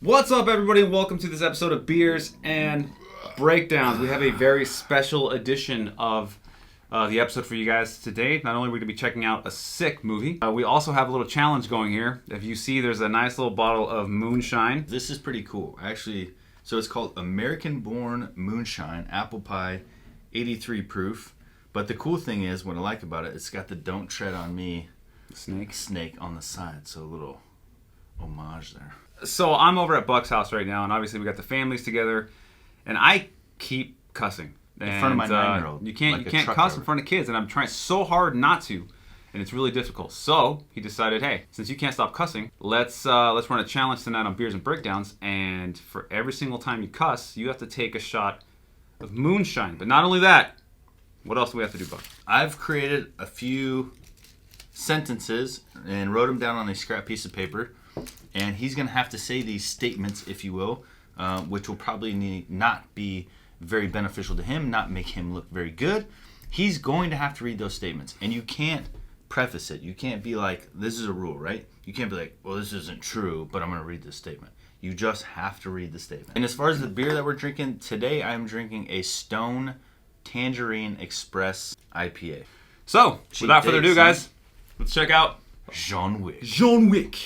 What's up, everybody, and welcome to this episode of Beers and Breakdowns. We have a very special edition of the episode for you guys today. Not only are we going to be checking out a sick movie, we also have a little challenge going here. If you see, there's a nice little bottle of moonshine. This is pretty cool, actually. So it's called American-born Moonshine Apple Pie 83 proof. But the cool thing is, what I like about it, it's got the "Don't Tread on Me" snake on the side. So a little homage there. So I'm over at Buck's house right now, and obviously we got the families together, and I keep cussing. In front of my 9-year-old. You can't cuss in front of kids, and I'm trying so hard not to, and it's really difficult. So he decided, hey, since you can't stop cussing, let's run a challenge tonight on Beers and Breakdowns, and for every single time you cuss, you have to take a shot of moonshine. But not only that, what else do we have to do, Buck? I've created a few sentences and wrote them down on a scrap piece of paper, and he's going to have to say these statements, if you will, which will probably not be very beneficial to him, not make him look very good. He's going to have to read those statements, and you can't preface it. You can't be like, this is a rule, right? You can't be like, well, this isn't true, but I'm going to read this statement. You just have to read the statement. And as far as the beer that we're drinking, today I'm drinking a Stone Tangerine Express IPA. So, without further ado, guys, let's check out John Wick. John Wick.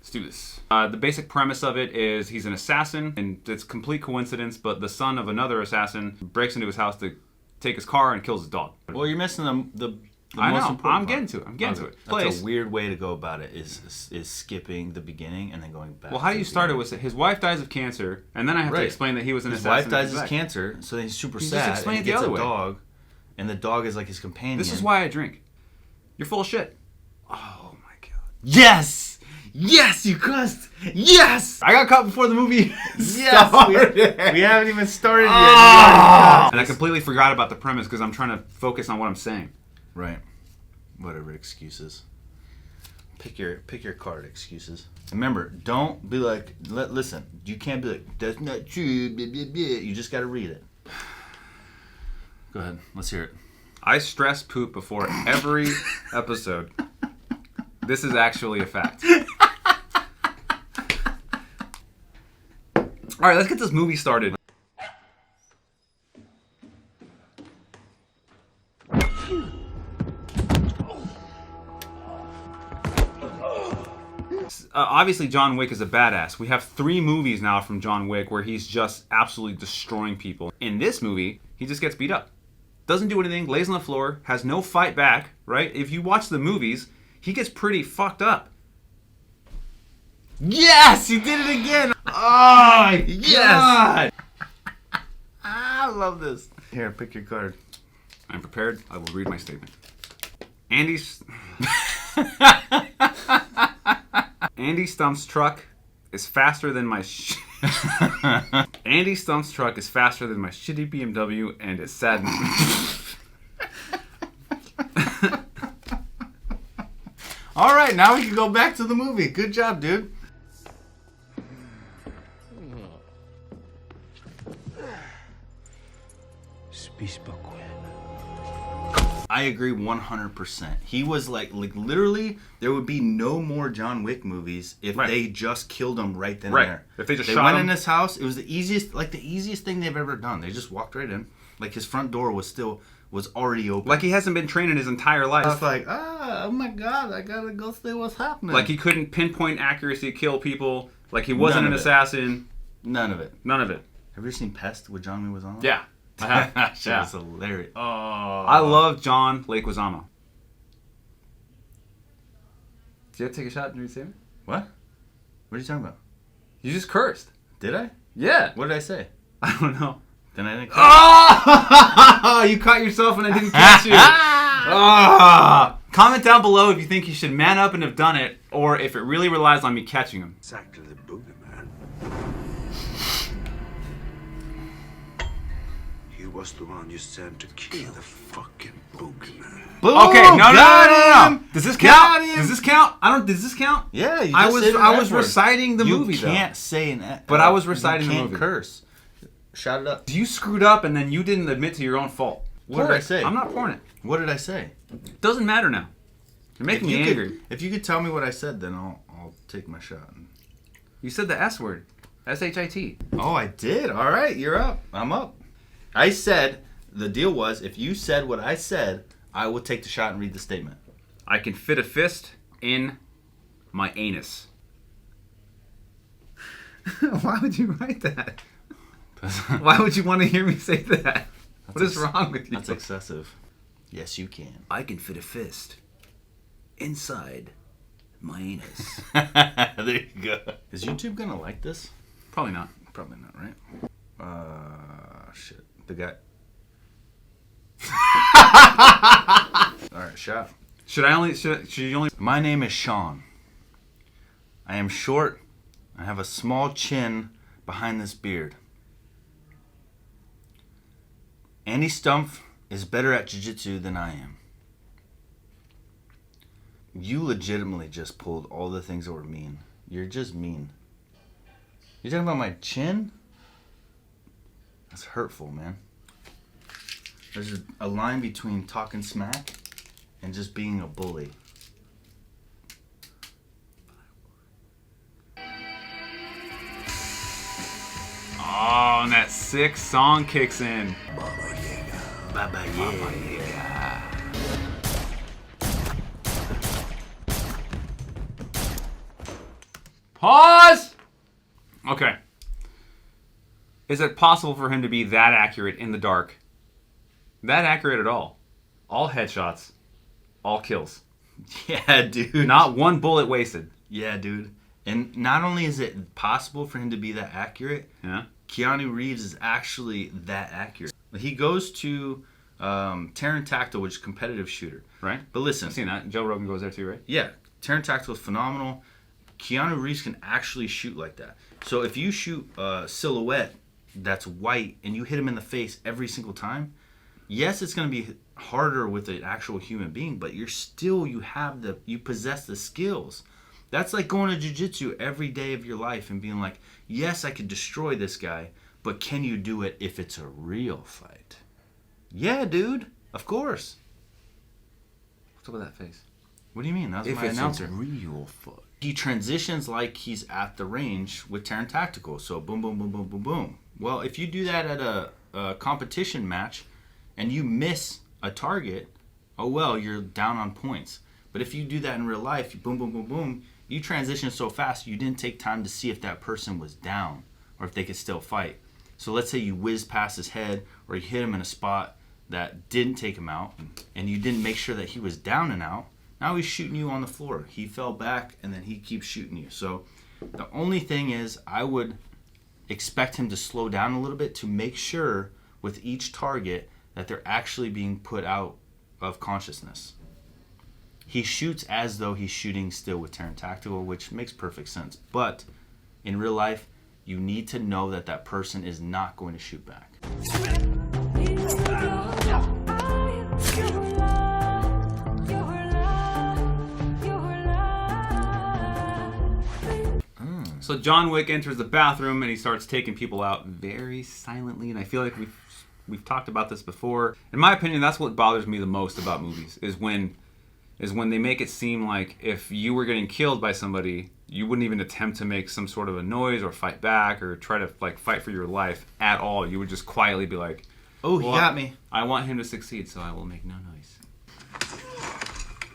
Let's do this. The basic premise of it is he's an assassin, and it's complete coincidence, but the son of another assassin breaks into his house to take his car and kills his dog. Well, you're missing the I most know. important I'm part. getting to it. I'm getting to it. That's a weird way to go about it, is skipping the beginning and then going back. Well, how do you start it with his wife dies of cancer, and then I have to explain that he was an assassin. His wife dies of cancer, so then he's super sad. Just explain and it he the gets other a way. dog, and the dog is like his companion. This is why I drink. You're full of shit. Oh my god. Yes! Yes, you cussed! Yes! I got caught before the movie Yes! We haven't even started yet. And I completely forgot about the premise because I'm trying to focus on what I'm saying. Right. Whatever, excuses. Pick your card, excuses. Remember, don't be like, listen, you can't be like, that's not true, blah, blah, blah. You just got to read it. Go ahead, let's hear it. I stress poop before every episode. This is actually a fact. All right, let's get this movie started. Obviously, John Wick is a badass. We have 3 movies now from John Wick where he's just absolutely destroying people. In this movie, he just gets beat up. Doesn't do anything, lays on the floor, has no fight back, right? If you watch the movies, he gets pretty fucked up. Yes! You did it again! Oh, yes! God. I love this. Here, pick your card. I'm prepared. I will read my statement. Andy Stump's truck is faster than my Andy Stump's truck is faster than my shitty BMW, and it saddens me. All right, now we can go back to the movie. Good job, dude. I agree 100%. He was like literally, there would be no more John Wick movies if they just killed him right then and there. If they just they shot went him in his house, it was the easiest thing they've ever done. They just walked right in. Like his front door was already open. Like he hasn't been training his entire life. It's like, oh my god, I gotta go see what's happening. Like he couldn't pinpoint accuracy kill people. Like he wasn't an assassin. None of it. None of it. Have you ever seen Pest with John Wick? Yeah. I have. That shit was hilarious. Oh, I love John Leguizamo. Did you have to take a shot and read it? What? What are you talking about? You just cursed. Did I? Yeah. What did I say? I don't know. Then I didn't. Oh! You caught yourself and I didn't catch you. Comment down below if you think you should man up and have done it, or if it really relies on me catching him. Exactly the boogeyman. He was the one you sent to kill the fucking boogeyman. Boom, Okay, no. Does this count? Got him. Does this count? Does this count? Yeah, you I just said an was F word. reciting the movie. You can't say an But I was reciting the you can't movie. curse. Shout it up. You screwed up and then you didn't admit to your own fault. What did I say? I'm not pouring it. What did I say? Doesn't matter now. You're making me angry. If you could tell me what I said, then I'll take my shot. You said the S word. S-H-I-T. Oh, I did. All right, you're up. I'm up. I said, the deal was, if you said what I said, I will take the shot and read the statement. I can fit a fist in my anus. Why would you write that? Why would you want to hear me say that? What is wrong with you? That's excessive. Yes, you can. I can fit a fist inside my anus. There you go. Is YouTube going to like this? Probably not. Probably not, right? Shit. The guy. All right, shot. Should you only... My name is Sean. I am short. I have a small chin behind this beard. Andy Stumpf is better at jiu-jitsu than I am. You legitimately just pulled all the things that were mean. You're just mean. You're talking about my chin? That's hurtful, man. There's a line between talking smack and just being a bully. Oh, and that sick song kicks in. Baba Yaga. Baba Yeah. Pause! Okay. Is it possible for him to be that accurate in the dark? That accurate at all? All headshots. All kills. Yeah, dude. Not one bullet wasted. Yeah, dude. And not only is it possible for him to be that accurate, Yeah. Keanu Reeves is actually that accurate. He goes to Pterodactyl, which is a competitive shooter. Right? But listen. I've seen that. Joe Rogan goes there too, right? Yeah. Pterodactyl is phenomenal. Keanu Reeves can actually shoot like that. So if you shoot a silhouette that's white and you hit him in the face every single time, yes, it's going to be harder with an actual human being, but you possess the skills. That's like going to jiu-jitsu every day of your life and being like, yes, I could destroy this guy, but can you do it if it's a real fight? Yeah, dude. Of course. What's up with that face? What do you mean? That was If my it's announcer. a real fight. He transitions like he's at the range with Pterodactyl. So boom, boom, boom, boom, boom, boom. Well, if you do that at a competition match and you miss a target, oh well, you're down on points. But if you do that in real life, you boom, boom, boom, boom, you transition so fast you didn't take time to see if that person was down or if they could still fight. So let's say you whiz past his head or you hit him in a spot that didn't take him out and you didn't make sure that he was down and out. Now he's shooting you on the floor. He fell back and then he keeps shooting you. So the only thing is I would expect him to slow down a little bit to make sure with each target that they're actually being put out of consciousness. He shoots as though he's shooting still with Pterodactyl, which makes perfect sense. But in real life, you need to know that that person is not going to shoot back. So John Wick enters the bathroom and he starts taking people out very silently, and I feel like we've talked about this before. In my opinion, that's what bothers me the most about movies is when they make it seem like if you were getting killed by somebody, you wouldn't even attempt to make some sort of a noise or fight back or try to like fight for your life at all. You would just quietly be like, Oh, he got me. I want him to succeed, so I will make no noise.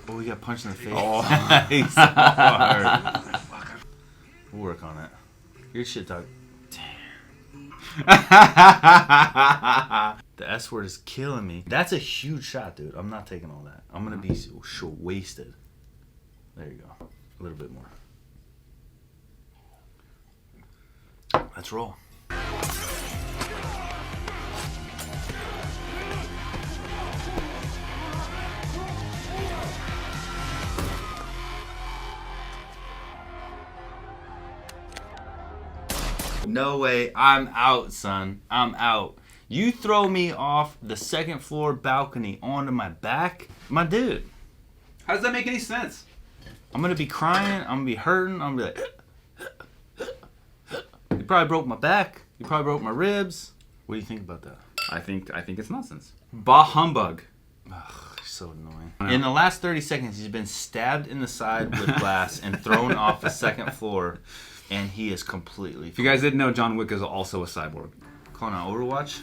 Oh, he got punched in the face. Oh. He's so hard. We'll work on it. Your shit talk. The S word is killing me. That's a huge shot, dude. I'm not taking all that. I'm going to be wasted. There you go. A little bit more. Let's roll. No way. I'm out, son. I'm out. You throw me off the second floor balcony onto my back, my dude. How does that make any sense? I'm gonna be crying. I'm gonna be hurting. I'm gonna be like, you probably broke my back. You probably broke my ribs. What do you think about that? I think it's nonsense. Bah humbug. Ugh, so annoying. In the last 30 seconds, he's been stabbed in the side with glass and thrown off the second floor. and he is completely. If you guys didn't know, John Wick is also a cyborg. Calling out Overwatch.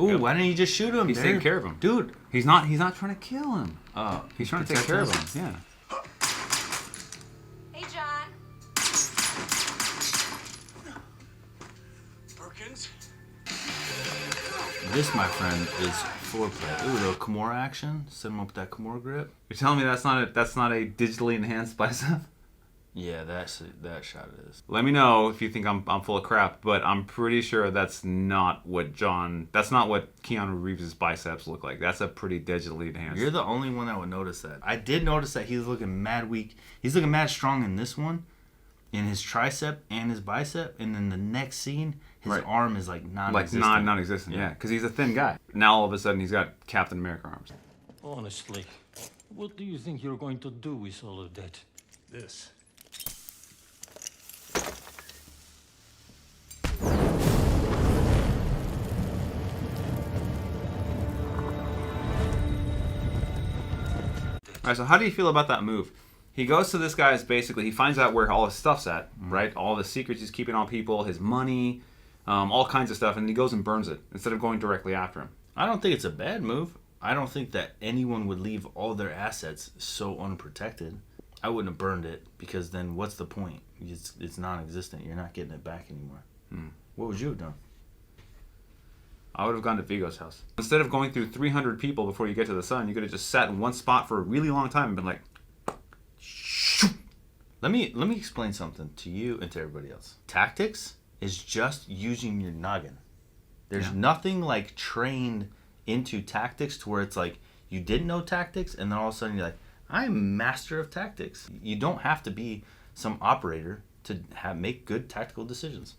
Ooh, Yep. why didn't you just shoot him? He's taking care of him, dude. He's not trying to kill him. Oh, He's trying to take care of him. Yeah. Hey, John. Perkins? This, my friend, is foreplay. Ooh, the Kimura action. Set him up with that Kimura grip. You're telling me that's not a digitally enhanced bicep? Yeah, that shot is. Let me know if you think I'm full of crap, but I'm pretty sure that's not what Keanu Reeves' biceps look like. That's a pretty digitally enhanced. You're the only one that would notice that. I did notice that he's looking mad weak. He's looking mad strong in this one, in his tricep and his bicep, and then the next scene, his arm is like non-existent. Like non-existent, yeah, because he's a thin guy. Now all of a sudden he's got Captain America arms. Honestly, what do you think you're going to do with all of that? This. All right, so how do you feel about that move? He goes to this guy's, basically, he finds out where all his stuff's at, right? All the secrets he's keeping on people, his money, all kinds of stuff, and he goes and burns it instead of going directly after him. I don't think it's a bad move. I don't think that anyone would leave all their assets so unprotected. I wouldn't have burned it, because then what's the point? It's non-existent. You're not getting it back anymore. What would you have done? I would have gone to Vigo's house. Instead of going through 300 people before you get to the sun, you could have just sat in one spot for a really long time and been like, shoo. Let me explain something to you and to everybody else. Tactics is just using your noggin. There's nothing like trained into tactics to where it's like you didn't know tactics and then all of a sudden you're like, I'm master of tactics. You don't have to be some operator to make good tactical decisions.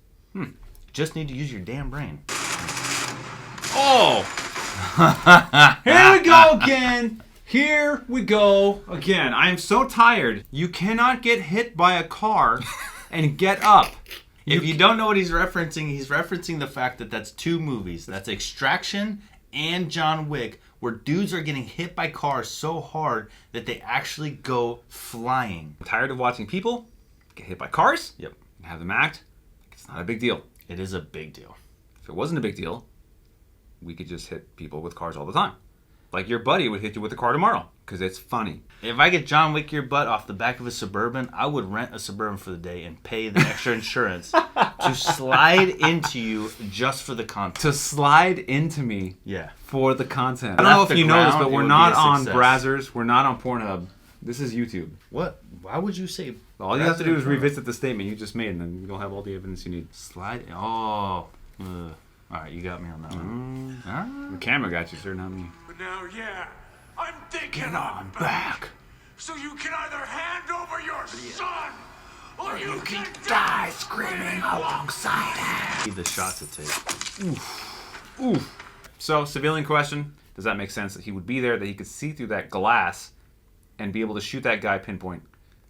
Just need to use your damn brain. oh! Here we go again! Here we go again. I am so tired. You cannot get hit by a car and get up. If you don't know what he's referencing the fact that that's two movies. That's Extraction and John Wick, where dudes are getting hit by cars so hard that they actually go flying. I'm tired of watching people get hit by cars. Yep. And have them act like it's not a big deal. It is a big deal. If it wasn't a big deal, we could just hit people with cars all the time. Like your buddy would hit you with a car tomorrow, because it's funny. If I get John Wick your butt off the back of a Suburban, I would rent a Suburban for the day and pay the extra insurance to slide into you just for the content. To slide into me Yeah. for the content. I don't know Left if the you know this, ground, but it we're would not be a on success. Brazzers. We're not on Pornhub. This is YouTube. What? Why would you say? All you have to do is Brazzers? revisit the statement you just made, and then you'll have all the evidence you need. Slide. Oh. All right, you got me on that one. The camera got you, sir, not me. But now, yeah, I'm thinking I'm back. So you can either hand over your son, or you can Die screaming alongside him. Need the shot to take. Oof. So, civilian question. Does that make sense that he would be there, that he could see through that glass and be able to shoot that guy pinpoint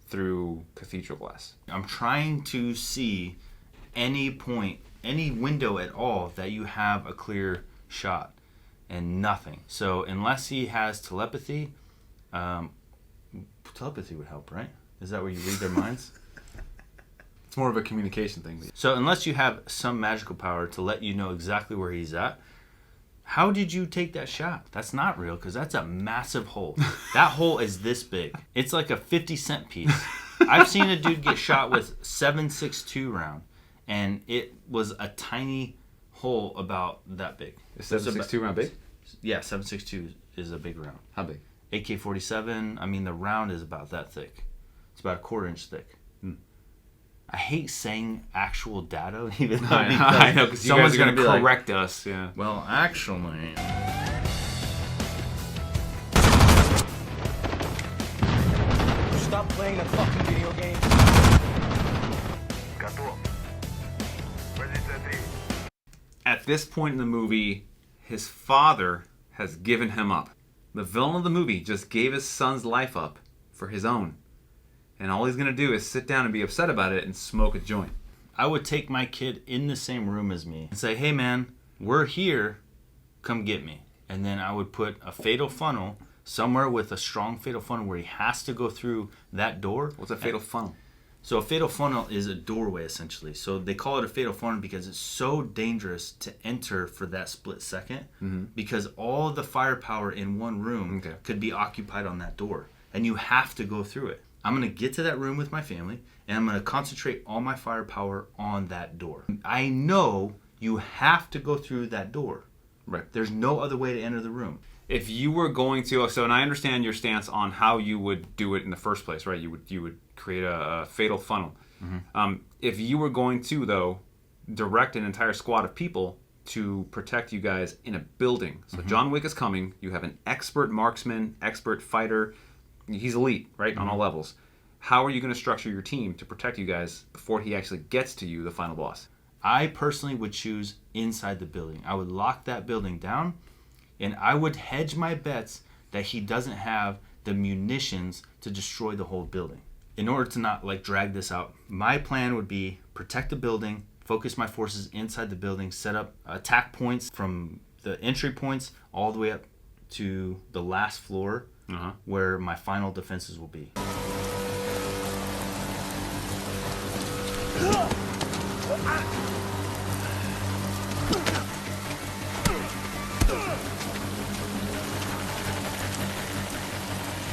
through cathedral glass? I'm trying to see any point, any window at all that you have a clear shot, and nothing. So unless he has telepathy, telepathy would help, right? Is that where you read their minds? It's more of a communication thing. So unless you have some magical power to let you know exactly where he's at, how did you take that shot? That's not real, because that's a massive hole. That hole is this big. It's like a 50-cent piece. I've seen a dude get shot with 7.62 round, and it was a tiny hole about that big. Is 7.62 round big? Yeah, 7.62 is a big round. How big? AK-47, I mean, the round is about that thick. It's about a 1/4 inch thick. I hate saying actual data, even though I know, because someone's going to correct us. Yeah. Well, actually... Stop playing the fucking video game. At this point in the movie, his father has given him up. The villain of the movie just gave his son's life up for his own. And all he's going to do is sit down and be upset about it and smoke a joint. I would take my kid in the same room as me and say, hey man, we're here, come get me. And then I would put a fatal funnel somewhere with a strong fatal funnel where he has to go through that door. What's a fatal funnel? So a fatal funnel is a doorway, essentially. So they call it a fatal funnel because it's so dangerous to enter for that split second, because all the firepower in one room could be occupied on that door, and you have to go through it. I'm going to get to that room with my family, and I'm going to concentrate all my firepower on that door. I know you have to go through that door. Right. There's no other way to enter the room. If you were going to, so, and I understand your stance on how you would do it in the first place, right? You would create a fatal funnel. If you were going to, though, direct an entire squad of people to protect you guys in a building. So John Wick is coming. You have an expert marksman, expert fighter. He's elite, right, on all levels. How are you going to structure your team to protect you guys before he actually gets to you, the final boss? I personally would choose inside the building. I would lock that building down, and I would hedge my bets that he doesn't have the munitions to destroy the whole building. In order to not drag this out, my plan would be protect the building, focus my forces inside the building, set up attack points from the entry points all the way up to the last floor where my final defenses will be.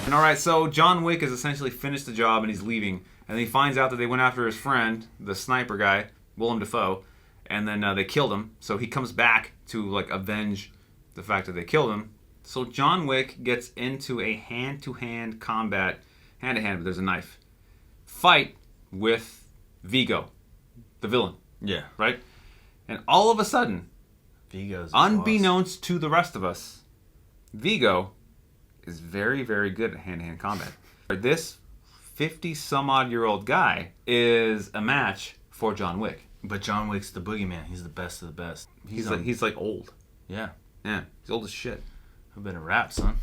And all right, so John Wick has essentially finished the job and he's leaving, and he finds out that they went after his friend, the sniper guy, Willem Dafoe, and then they killed him. So he comes back to avenge the fact that they killed him. So John Wick gets into a hand-to-hand combat, hand-to-hand, but there's a knife, fight with Vigo, the villain. Yeah. Right? And all of a sudden, Vigo's unbeknownst to the rest of us, Vigo is very, very good at hand-to-hand combat. This 50-some-odd-year-old guy is a match for John Wick. But John Wick's the boogeyman. He's the best of the best. He's old. Yeah. Yeah, he's old as shit. I've been a rap, son.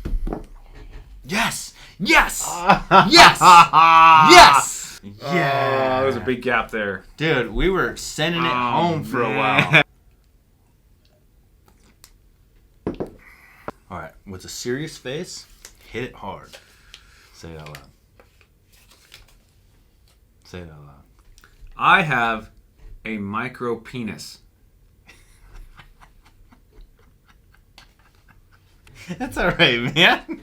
Yes! Yes! Yes! Yes! Yeah! There was a big gap there. Dude, we were sending it home for a while. Alright, with a serious face, hit it hard. Say it out loud. Say it out loud. I have a micro penis. That's alright, man.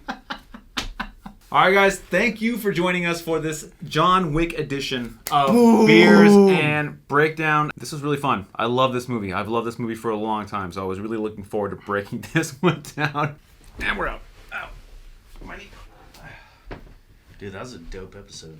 Alright guys, thank you for joining us for this John Wick edition of Beers and Breakdown. This was really fun. I love this movie. I've loved this movie for a long time, so I was really looking forward to breaking this one down. And we're out. Ow. My knee. Dude, that was a dope episode.